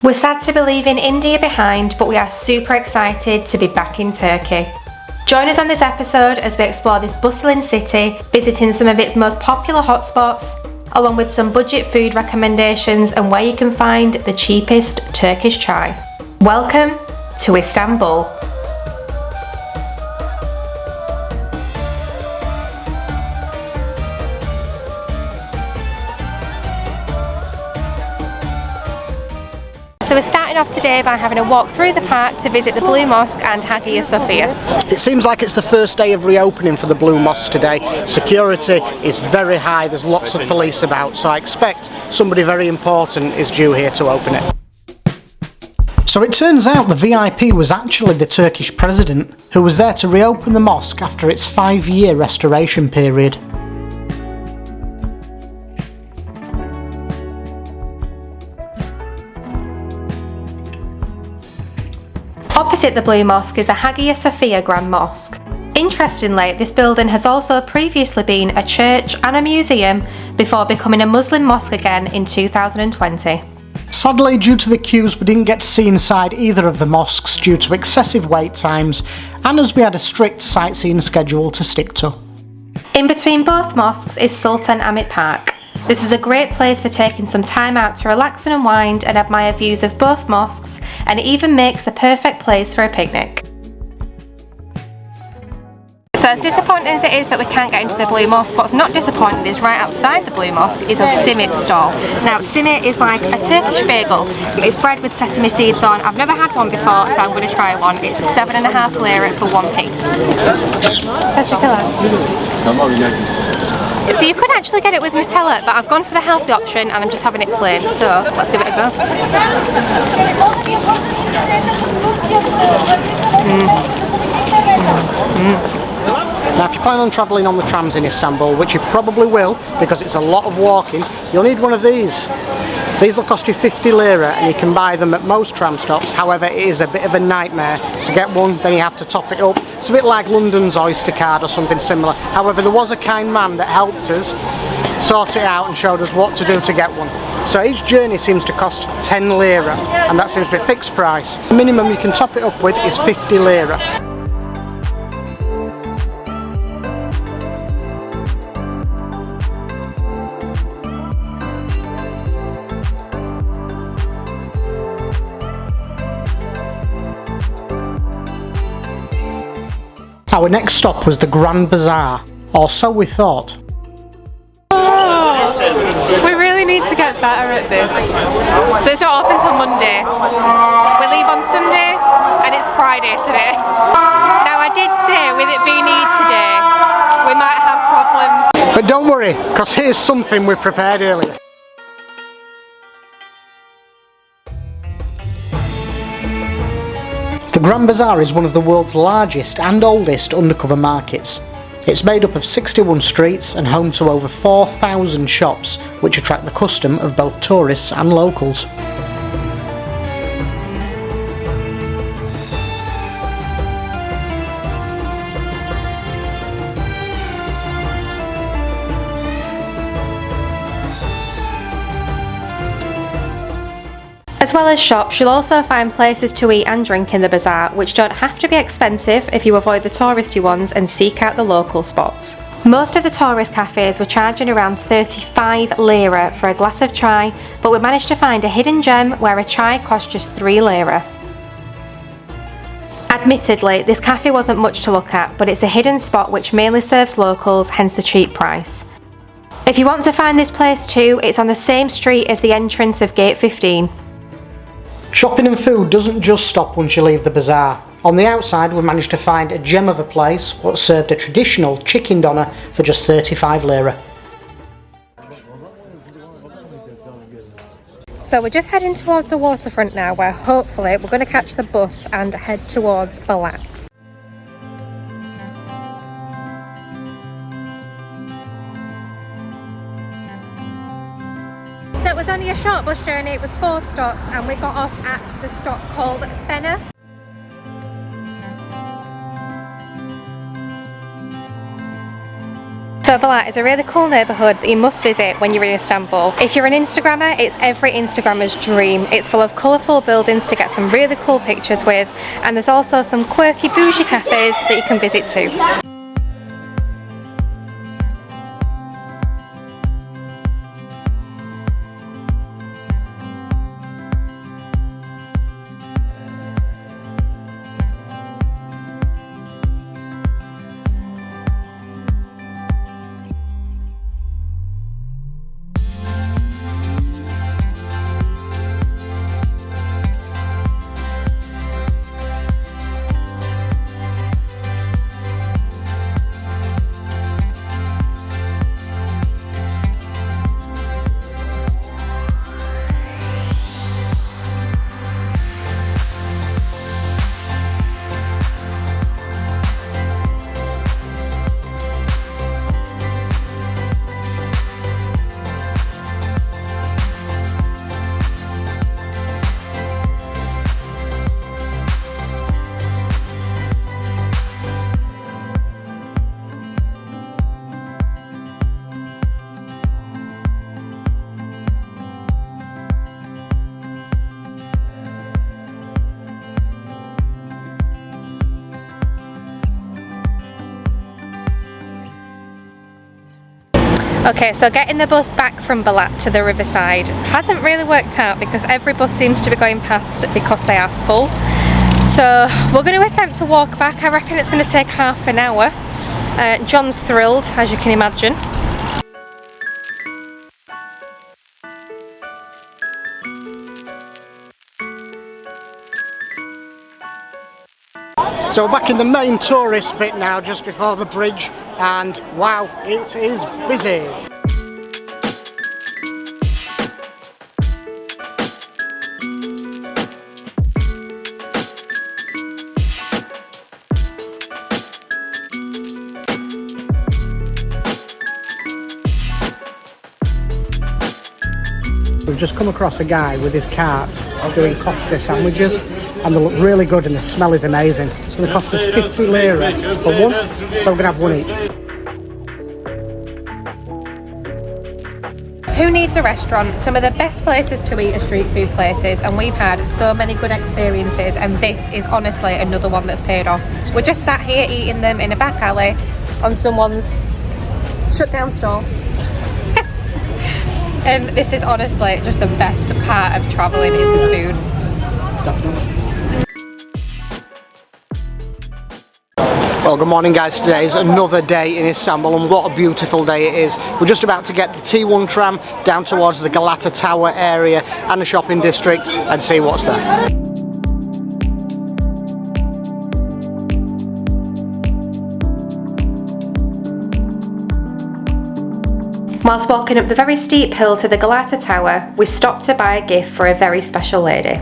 We're sad to be leaving India behind, but we are super excited to be back in Turkey. Join us on this episode as we explore this bustling city, visiting some of its most popular hotspots, along with some budget food recommendations and where you can find the cheapest Turkish chai. Welcome to Istanbul. So we're starting off today by having a walk through the park to visit the Blue Mosque and Hagia Sophia. It seems like it's the first day of reopening for the Blue Mosque today. Security is very high, there's lots of police about, so I expect somebody very important is due here to open it. So it turns out the VIP was actually the Turkish president, who was there to reopen the mosque after its 5-year restoration period. Opposite the Blue Mosque is the Hagia Sophia Grand Mosque. Interestingly, this building has also previously been a church and a museum before becoming a Muslim mosque again in 2020. Sadly, due to the queues, we didn't get to see inside either of the mosques due to excessive wait times and as we had a strict sightseeing schedule to stick to. In between both mosques is Sultan Ahmet Park. This is a great place for taking some time out to relax and unwind and admire views of both mosques, and it even makes the perfect place for a picnic. So as disappointing as it is that we can't get into the Blue Mosque, what's not disappointing is right outside the Blue Mosque is a simit stall. Now simit is like a Turkish bagel. It's bread with sesame seeds on. I've never had one before, so I'm going to try one. It's 7.5 lira for one piece. So you could actually get it with Nutella, but I've gone for the healthy option and I'm just having it plain, so let's give it a go. Now if you plan on travelling on the trams in Istanbul, which you probably will because it's a lot of walking, you'll need one of these. These will cost you 50 lira and you can buy them at most tram stops. However, it is a bit of a nightmare to get one, then you have to top it up. It's a bit like London's Oyster card or something similar. However, there was a kind man that helped us sort it out and showed us what to do to get one. So each journey seems to cost 10 lira and that seems to be a fixed price. The minimum you can top it up with is 50 lira. Our next stop was the Grand Bazaar, or so we thought. Oh, we really need to get better at this. So it's not open till Monday. We leave on Sunday and it's Friday today. Now I did say with it being Eid today, we might have problems. But don't worry, because here's something we prepared earlier. The Grand Bazaar is one of the world's largest and oldest undercover markets. It's made up of 61 streets and home to over 4,000 shops, which attract the custom of both tourists and locals. As well as shops, you'll also find places to eat and drink in the bazaar, which don't have to be expensive if you avoid the touristy ones and seek out the local spots. Most of the tourist cafes were charging around 35 lira for a glass of chai, but we managed to find a hidden gem where a chai cost just 3 lira. Admittedly, this cafe wasn't much to look at, but it's a hidden spot which mainly serves locals, hence the cheap price. If you want to find this place too, it's on the same street as the entrance of Gate 15. Shopping and food doesn't just stop once you leave the bazaar. On the outside we managed to find a gem of a place what served a traditional chicken doner for just 35 lira. So we're just heading towards the waterfront now, where hopefully we're going to catch the bus and head towards Balat. So it was only a short bus journey, it was 4 stops, and we got off at the stop called Fena. So So Balat is a really cool neighbourhood that you must visit when you're in Istanbul. If you're an Instagrammer, it's every Instagrammer's dream. It's full of colourful buildings to get some really cool pictures with, and there's also some quirky bougie cafes that you can visit too. Okay, so getting the bus back from Balat to the riverside hasn't really worked out because every bus seems to be going past because they are full. So we're going to attempt to walk back. I reckon it's going to take half an hour. John's thrilled, as you can imagine. So we're back in the main tourist bit now, just before the bridge, and wow, it is busy. We've just come across a guy with his cart doing kofta sandwiches, and they look really good and the smell is amazing. It's going to cost us 50 lira for one, so we're going to have one each. Who needs a restaurant? Some of the best places to eat are street food places, and we've had so many good experiences, and this is honestly another one that's paid off. We're just sat here eating them in a back alley on someone's shut down stall. And this is honestly just the best part of travelling is the food. Definitely. Well, good morning guys. Today is another day in Istanbul, and what a beautiful day it is. We're just about to get the T1 tram down towards the Galata Tower area and the shopping district and see what's there. Whilst walking up the very steep hill to the Galata Tower, we stopped to buy a gift for a very special lady.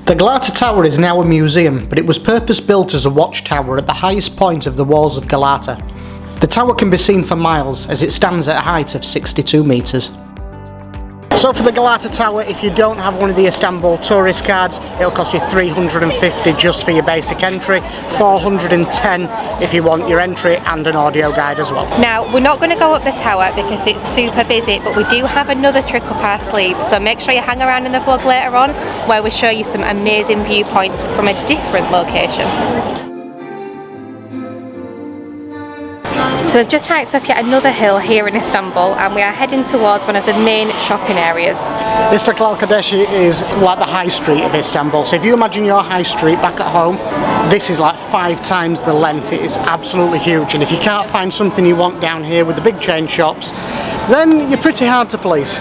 The Galata Tower is now a museum, but it was purpose-built as a watchtower at the highest point of the walls of Galata. The tower can be seen for miles as it stands at a height of 62 metres. So for the Galata Tower, if you don't have one of the Istanbul tourist cards, it'll cost you 350 just for your basic entry, 410 if you want your entry and an audio guide as well. Now, we're not going to go up the tower because it's super busy, but we do have another trick up our sleeve, so make sure you hang around in the vlog later on where we show you some amazing viewpoints from a different location. So we've just hiked up yet another hill here in Istanbul, and we are heading towards one of the main shopping areas. Istiklal Caddesi is like the high street of Istanbul. So if you imagine your high street back at home, this is like 5 times the length. It is absolutely huge, and if you can't find something you want down here with the big chain shops, then you're pretty hard to please.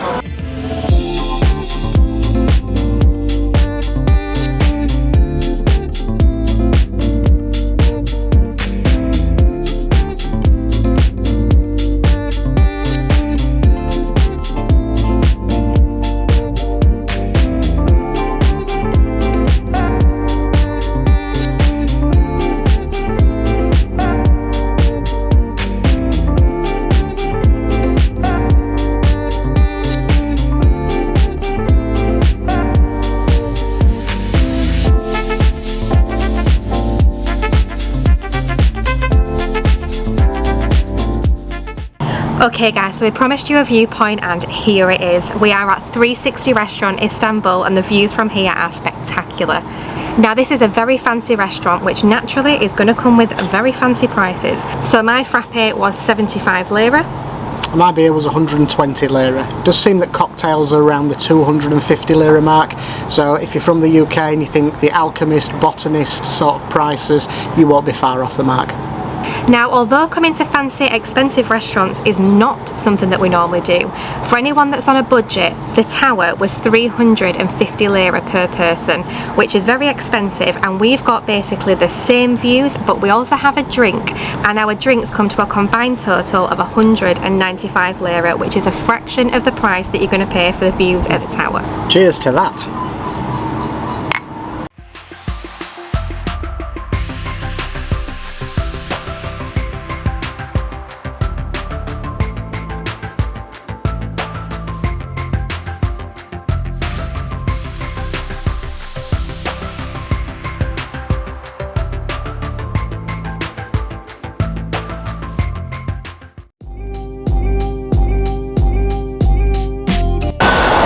Okay guys, so we promised you a viewpoint and here it is. We are at 360 Restaurant Istanbul and the views from here are spectacular. Now this is a very fancy restaurant which naturally is going to come with very fancy prices. So my frappe was 75 lira. My beer was 120 lira. It does seem that cocktails are around the 250 lira mark, so if you're from the UK and you think the alchemist, botanist sort of prices, you won't be far off the mark. Now, although coming to fancy, expensive restaurants is not something that we normally do, for anyone that's on a budget, the tower was 350 lira per person, which is very expensive, and we've got basically the same views, but we also have a drink, and our drinks come to a combined total of 195 lira, which is a fraction of the price that you're going to pay for the views at the tower. Cheers to that.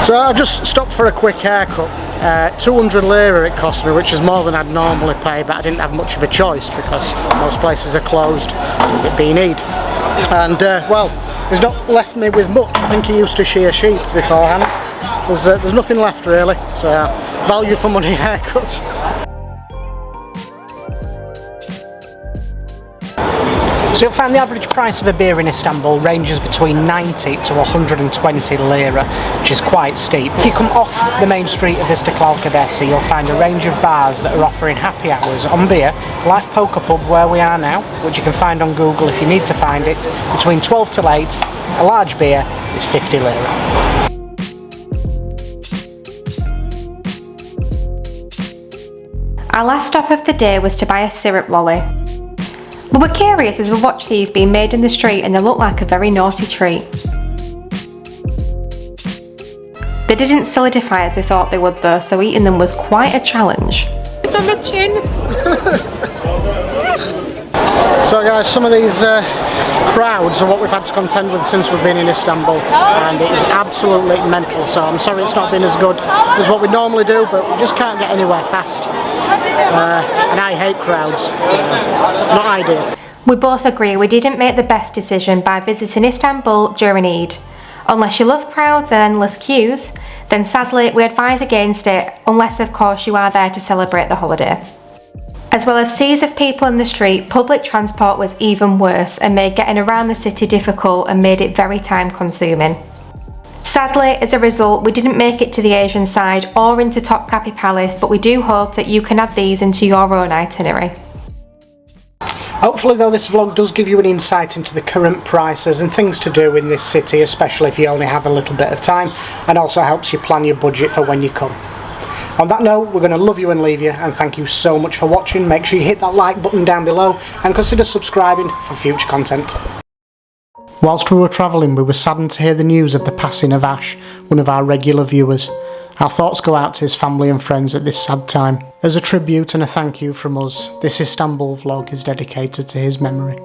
So I just stopped for a quick haircut. 200 lira it cost me, which is more than I'd normally pay, but I didn't have much of a choice because most places are closed, it being Eid. And well, he's not left me with much. I think he used to shear sheep beforehand. There's nothing left really, so value for money haircuts. So you'll find the average price of a beer in Istanbul ranges between 90 to 120 lira, which is quite steep. If you come off the main street of Istiklal Caddesi, you'll find a range of bars that are offering happy hours on beer, like Poker Pub where we are now, which you can find on Google if you need to find it, between 12 till 8. A large beer is 50 lira. Our last stop of the day was to buy a syrup lolly. We were curious as we watched these being made in the street and they looked like a very naughty treat. They didn't solidify as we thought they would though, so eating them was quite a challenge. It's on the chin! So guys, some of these crowds are what we've had to contend with since we've been in Istanbul, and it is absolutely mental, so I'm sorry it's not been as good as what we normally do, but we just can't get anywhere fast. And I hate crowds, so not ideal. We both agree we didn't make the best decision by visiting Istanbul during Eid. Unless you love crowds and endless queues, then sadly we advise against it, unless of course you are there to celebrate the holiday. As well as seas of people in the street, public transport was even worse and made getting around the city difficult and made it very time consuming. Sadly, as a result, we didn't make it to the Asian side or into Topkapi Palace, but we do hope that you can add these into your own itinerary. Hopefully though this vlog does give you an insight into the current prices and things to do in this city, especially if you only have a little bit of time, and also helps you plan your budget for when you come. On that note, we're going to love you and leave you, and thank you so much for watching. Make sure you hit that like button down below and consider subscribing for future content. Whilst we were travelling, we were saddened to hear the news of the passing of Ash, one of our regular viewers. Our thoughts go out to his family and friends at this sad time. As a tribute and a thank you from us, this Istanbul vlog is dedicated to his memory.